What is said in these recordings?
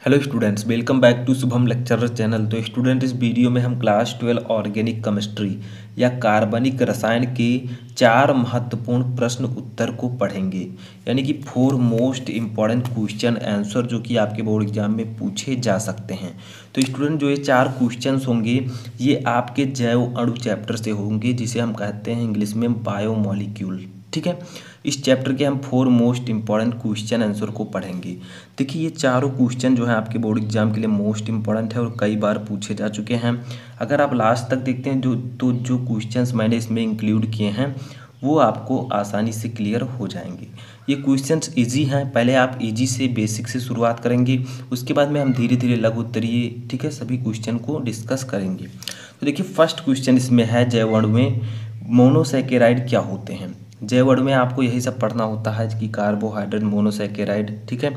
Hello students, welcome back to Shubham lecturer channel. तो student, इस video में हम क्लास 12 ऑर्गेनिक केमिस्ट्री या कार्बनिक रसायन के 4 महत्वपूर्ण प्रश्न उत्तर को पढ़ेंगे, यानी कि 4 मोस्ट इम्पॉर्टेंट क्वेश्चन आंसर जो कि आपके बोर्ड एग्जाम में पूछे जा सकते हैं। तो स्टूडेंट, जो ये 4 क्वेश्चन होंगे ये आपके जैव अणु चैप्टर से होंगे, जिसे हम कहते हैं इंग्लिश में बायोमोलिक्यूल। ठीक है, इस चैप्टर के हम 4 मोस्ट इंपॉर्टेंट क्वेश्चन आंसर को पढ़ेंगे। देखिए, ये चारों क्वेश्चन जो है आपके बोर्ड एग्जाम के लिए मोस्ट इंपॉर्टेंट है और कई बार पूछे जा चुके हैं। अगर आप लास्ट तक देखते हैं जो क्वेश्चंस मैंने इसमें इंक्लूड किए हैं वो आपको आसानी से क्लियर हो जाएंगे। ये क्वेश्चंस इजी हैं, पहले आप इजी से बेसिक से शुरुआत करेंगे, उसके बाद में हम धीरे धीरे लघु उत्तरीय, ठीक है, सभी क्वेश्चन को डिस्कस करेंगे। तो देखिए, फर्स्ट क्वेश्चन इसमें है, जैव अणु में मोनोसैकेराइड क्या होते हैं। जैव अणु में आपको यही सब पढ़ना होता है कि कार्बोहाइड्रेट, मोनोसैकेराइड, ठीक है,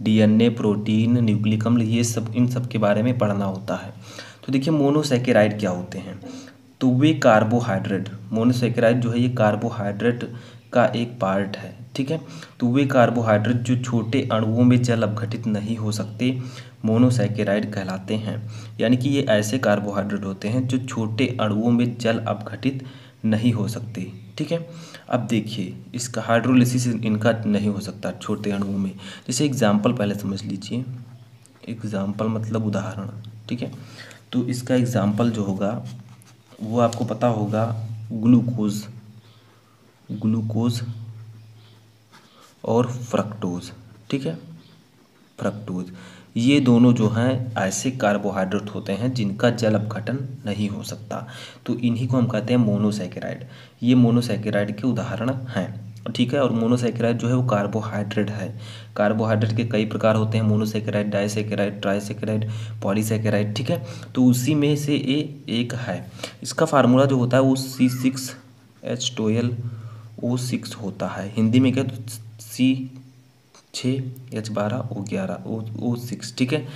डीएनए, प्रोटीन, न्यूक्लिक अम्ल, ये सब, इन सब के बारे में पढ़ना होता है। तो देखिए, मोनोसैकेराइड क्या होते हैं। तो वे कार्बोहाइड्रेट, मोनोसैकेराइड जो है ये कार्बोहाइड्रेट का एक पार्ट है। ठीक है, तो वे कार्बोहाइड्रेट जो छोटे अणुओं में जल अपघटित नहीं हो सकते मोनोसैकेराइड कहलाते हैं। यानी कि ये ऐसे कार्बोहाइड्रेट होते हैं जो छोटे अणुओं में जल अपघटित नहीं हो सकते। ठीक है, अब देखिए, इसका हाइड्रोलिसिस इनका नहीं हो सकता छोटे अणुओं में। जैसे एग्जाम्पल पहले समझ लीजिए, एग्जाम्पल मतलब उदाहरण। ठीक है, तो इसका एग्जाम्पल जो होगा वो आपको पता होगा, ग्लूकोज, ग्लूकोज और फ्रक्टोज। ठीक है, फ्रक्टोज, ये दोनों जो हैं ऐसे कार्बोहाइड्रेट होते हैं जिनका जल अपघटन नहीं हो सकता। तो इन्हीं को हम कहते हैं मोनोसैकेराइड। ये मोनोसैकेराइड के उदाहरण हैं। ठीक है, और मोनोसैकेराइड जो है वो कार्बोहाइड्रेट है। कार्बोहाइड्रेट के कई प्रकार होते हैं, मोनोसैकेराइड, डाइसैकेराइड, ट्राइसैकेराइड, पॉलीसैकेराइड। ठीक है, तो उसी में से ये एक है। इसका फार्मूला जो होता है वो C6H12O6 होता है। हिंदी में क्या, तो C6H12O11O6। ठीक है,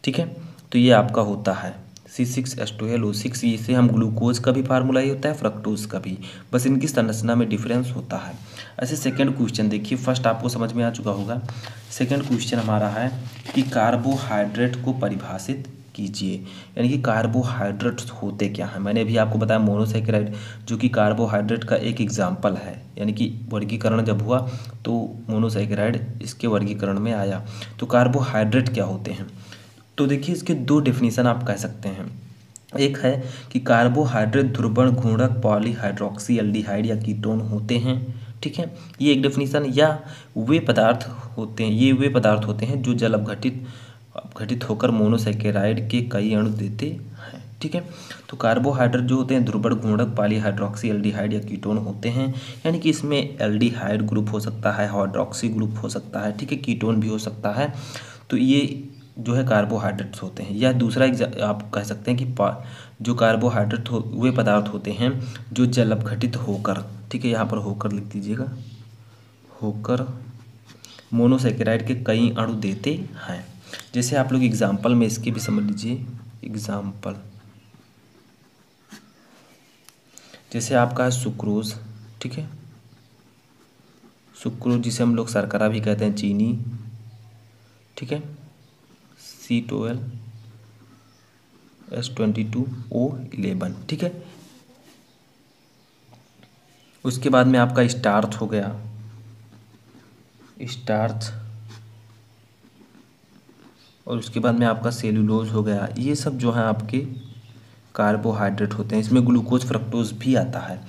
ठीक है, तो ये आपका होता है C6H12O6। इसे हम ग्लूकोज का भी फार्मूला ही होता है, फ्रक्टोज का भी, बस इनकी संरचना में डिफरेंस होता है। ऐसे सेकंड क्वेश्चन देखिए, फर्स्ट आपको समझ में आ चुका होगा। सेकंड क्वेश्चन हमारा है कि कार्बोहाइड्रेट को परिभाषित कीजिए, यानी कि कार्बोहाइड्रेट्स होते क्या हैं। मैंने भी आपको बताया मोनोसैकेराइड जो कि कार्बोहाइड्रेट का एक एग्जाम्पल है, यानी कि वर्गीकरण जब हुआ तो मोनोसैकेराइड इसके वर्गीकरण में आया। तो कार्बोहाइड्रेट क्या होते हैं, तो देखिए इसके 2 डेफिनेशन आप कह सकते हैं। एक है कि कार्बोहाइड्रेट ध्रुवण घूर्णक पॉलीहाइड्रोक्सी एल्डिहाइड या कीटोन होते हैं। ठीक है, ये एक डेफिनेशन। या वे पदार्थ होते हैं, ये वे पदार्थ होते हैं जो जल अपघटित होकर मोनोसैकेराइड के कई अणु देते हैं। ठीक है, तो कार्बोहाइड्रेट जो होते हैं ध्रुवण घूर्णक पॉलीहाइड्रोक्सी एल्डिहाइड या कीटोन होते हैं, यानी कि इसमें एल्डिहाइड ग्रुप हो सकता है, हाइड्रोक्सी ग्रुप हो सकता है, ठीक है, कीटोन भी हो सकता है। तो ये जो है कार्बोहाइड्रेट्स होते हैं। या दूसरा आप कह सकते हैं कि जो कार्बोहाइड्रेट वे पदार्थ होते हैं जो जल अपघटित होकर, ठीक है, यहाँ पर होकर लिख दीजिएगा, होकर मोनोसैकेराइड के कई अणु देते हैं। जैसे आप लोग एग्जाम्पल में इसके भी समझ लीजिए। एग्जाम्पल जैसे आपका है सुक्रोज। ठीक है, सुक्रोज जिसे हम लोग शर्करा भी कहते हैं, चीनी। ठीक है, C12H22O11। ठीक है, उसके बाद में आपका स्टार्च हो गया, स्टार्च, और उसके बाद में आपका सेलुलोज हो गया। ये सब जो है आपके कार्बोहाइड्रेट होते हैं। इसमें ग्लूकोज, फ्रक्टोज भी आता है।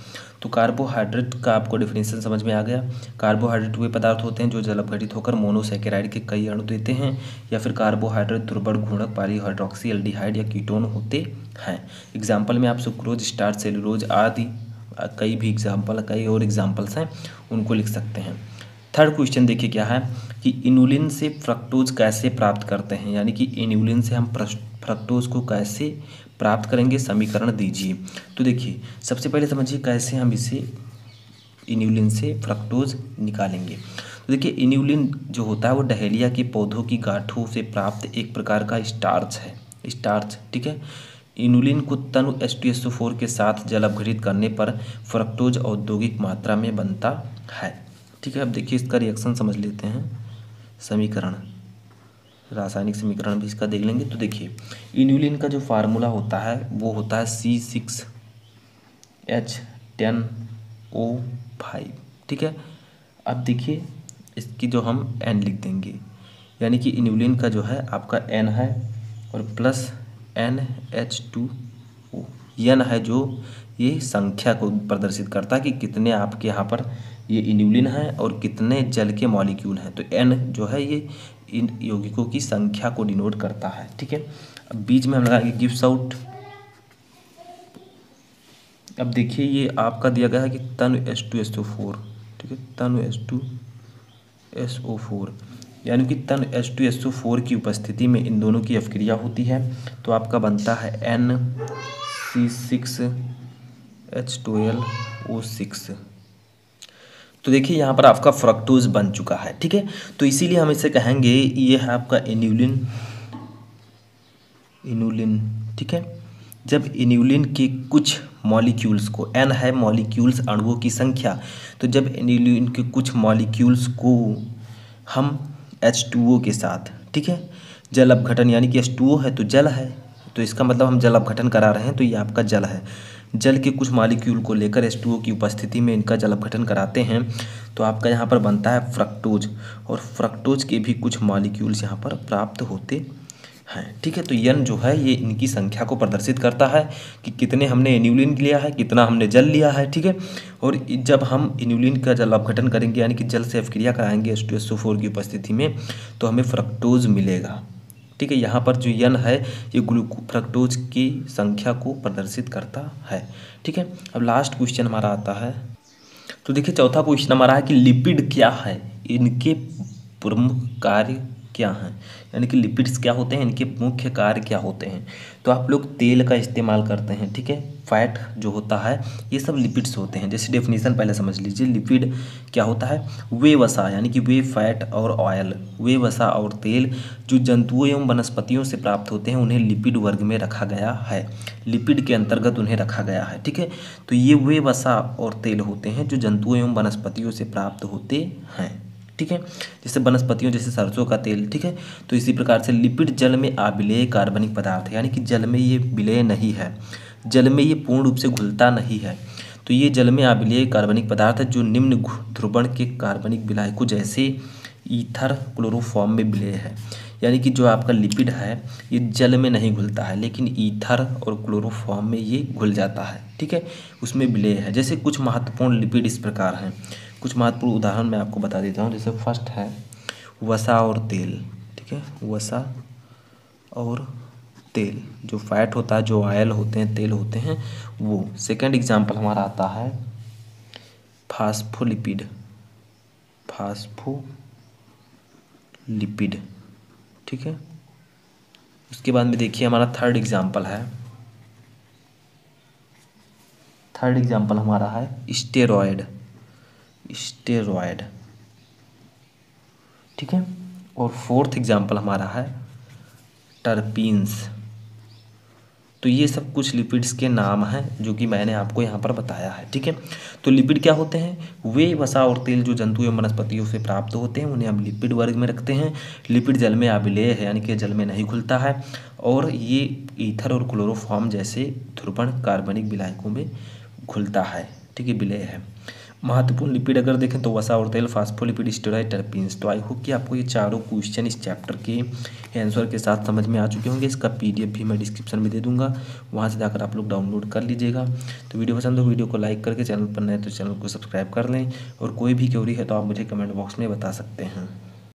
तो कार्बोहाइड्रेट का आपको डेफिनेशन समझ में आ गया। कार्बोहाइड्रेट वे पदार्थ होते हैं जो जल अपघटित होकर मोनोसैकेराइड के कई अणु देते हैं। या फिर कार्बोहाइड्रेट ध्रुवण घूर्णक पॉलीहाइड्रोक्सी एल्डिहाइड या कीटोन होते हैं। एग्जाम्पल में आप सुक्रोज, स्टार्च, सेलुलोज आदि कई भी एग्जाम्पल, कई और एग्जाम्पल्स हैं, उनको लिख सकते हैं। थर्ड क्वेश्चन देखिए क्या है कि इनुलिन से फ्रक्टोज कैसे प्राप्त करते हैं, यानी कि इनुलिन से हम फ्रक्टोज को कैसे प्राप्त करेंगे, समीकरण दीजिए। तो देखिए, सबसे पहले समझिए कैसे हम इसे इन्यूलिन से फ्रक्टोज निकालेंगे। तो देखिए, इन्यूलिन जो होता है वो डहेलिया के पौधों की गांठों से प्राप्त एक प्रकार का स्टार्च है, स्टार्च। ठीक है, इन्यूलिन को तनु H2SO4 के साथ जल अपघटित करने पर फ्रक्टोज औद्योगिक मात्रा में बनता है। ठीक है, अब देखिए इसका रिएक्शन समझ लेते हैं, समीकरण। रासायनिक समीकरण भी इसका देख लेंगे। तो देखिए इन्यूलिन का जो फार्मूला होता है वो होता है C6H10O5, ठीक है। अब देखिए इसकी जो हम N लिख देंगे, यानी कि इन्यूलिन का जो है आपका N है और प्लस NH2O, N है जो ये संख्या को प्रदर्शित करता है कि कितने आपके यहाँ पर ये इन्यूलिन है और कितने जल के मॉलिक्यूल हैं। तो N जो है ये इन यौगिकों की संख्या को डिनोट करता है, ठीक है। अब बीच में हम लगाएंगे गिव्स आउट। अब देखिए ये आपका दिया गया है कि तनु H2SO4, ठीक है, तनु H2SO4, यानी कि तनु H2SO4 की उपस्थिति में इन दोनों की अपक्रिया होती है। तो आपका बनता है NC6H12O6। तो देखिए यहाँ पर आपका फ्रक्टोज बन चुका है, ठीक है। तो इसीलिए हम इसे कहेंगे ये है आपका इन्यूलिन, ठीक है। जब इन्यूलिन के कुछ मॉलिक्यूल्स को, N है मॉलिक्यूल्स अणुओं की संख्या, तो जब इन्यूलिन के कुछ मॉलिक्यूल्स को हम H2O के साथ, ठीक है, जल अपघटन, यानी कि H2O है तो जल है, तो इसका मतलब हम जल अपघटन करा रहे हैं, तो ये आपका जल है। जल के कुछ मॉलिक्यूल को लेकर H2O की उपस्थिति में इनका जल अपघटन कराते हैं तो आपका यहाँ पर बनता है फ्रक्टोज, और फ्रक्टोज के भी कुछ मॉलिक्यूल्स यहाँ पर प्राप्त होते हैं, ठीक है। तो N जो है ये इनकी संख्या को प्रदर्शित करता है कि कितने हमने इन्यूलिन लिया है, कितना हमने जल लिया है, ठीक है। और जब हम इन्यूलिन का जल अपघटन करेंगे, यानी कि जल से अपक्रिया कराएंगे H2SO4 की उपस्थिति में, तो हमें फ्रक्टोज मिलेगा, ठीक है। यहाँ पर जो N है ये फ्रक्टोज की संख्या को प्रदर्शित करता है, ठीक है। अब लास्ट क्वेश्चन हमारा आता है। तो देखिए चौथा क्वेश्चन हमारा है कि लिपिड क्या है, इनके प्रमुख कार्य क्या हैं, यानी कि लिपिड्स क्या होते हैं, इनके मुख्य कार्य क्या होते हैं। तो आप लोग तेल का इस्तेमाल करते हैं, ठीक है, फैट जो होता है ये सब लिपिड्स होते हैं। जैसे डेफिनेशन पहले समझ लीजिए, लिपिड क्या होता है, वे वसा, यानी कि वे फैट और ऑयल, वे वसा और तेल जो जंतुओं एवं वनस्पतियों से प्राप्त होते हैं उन्हें लिपिड वर्ग में रखा गया है, लिपिड के अंतर्गत उन्हें रखा गया है, ठीक है। तो ये वे वसा और तेल होते हैं जो जंतुओं एवं वनस्पतियों से प्राप्त होते हैं, ठीक है। जैसे वनस्पतियों, जैसे सरसों का तेल, ठीक है। तो इसी प्रकार से लिपिड जल में अविलेय कार्बनिक पदार्थ है, यानी कि जल में ये विलेय नहीं है, जल में ये पूर्ण रूप से घुलता नहीं है। तो ये जल में अविलेय कार्बनिक पदार्थ है जो निम्न ध्रुवण के कार्बनिक विलायकों जैसे ईथर क्लोरोफॉर्म में विलेय है, यानी कि जो आपका लिपिड है ये जल में नहीं घुलता है लेकिन ईथर और क्लोरोफॉर्म में ये घुल जाता है, ठीक है, उसमें विलेय है। जैसे कुछ महत्वपूर्ण लिपिड इस प्रकार हैं, कुछ महत्वपूर्ण उदाहरण मैं आपको बता देता हूँ। जैसे फर्स्ट है वसा और तेल, ठीक है, वसा और तेल, जो फैट होता है, जो ऑयल होते हैं, तेल होते हैं वो। सेकंड एग्जांपल हमारा आता है फास्फोलिपिड, फास्फोलिपिड, ठीक है। उसके बाद में देखिए हमारा थर्ड एग्जांपल हमारा है स्टेरॉयड, ठीक है। और फोर्थ एग्जांपल हमारा है टर्पीन्स। तो ये सब कुछ लिपिड्स के नाम हैं जो कि मैंने आपको यहाँ पर बताया है, ठीक है। तो लिपिड क्या होते हैं, वे वसा और तेल जो जंतु एवं वनस्पतियों से प्राप्त होते हैं उन्हें हम लिपिड वर्ग में रखते हैं। लिपिड जल में अविलेय है, यानी कि जल में नहीं घुलता है, और ये ईथर और क्लोरोफॉर्म जैसे ध्रुवण कार्बनिक विलायकों में घुलता है, ठीक है, विलेय है। महत्वपूर्ण लिपिड अगर देखें तो वसा और तेल, फास्फोलिपिड, स्टेरॉयड, टर्पीन्स। तो आई होप कि आपको ये चारों क्वेश्चन इस चैप्टर के आंसर के साथ समझ में आ चुके होंगे। इसका PDF भी मैं डिस्क्रिप्शन में दे दूंगा, वहाँ से जाकर आप लोग डाउनलोड कर लीजिएगा। तो वीडियो पसंद हो वीडियो को लाइक करके, चैनल पर नए तो चैनल को सब्सक्राइब कर लें, और कोई भी क्वेरी है तो आप मुझे कमेंट बॉक्स में बता सकते हैं।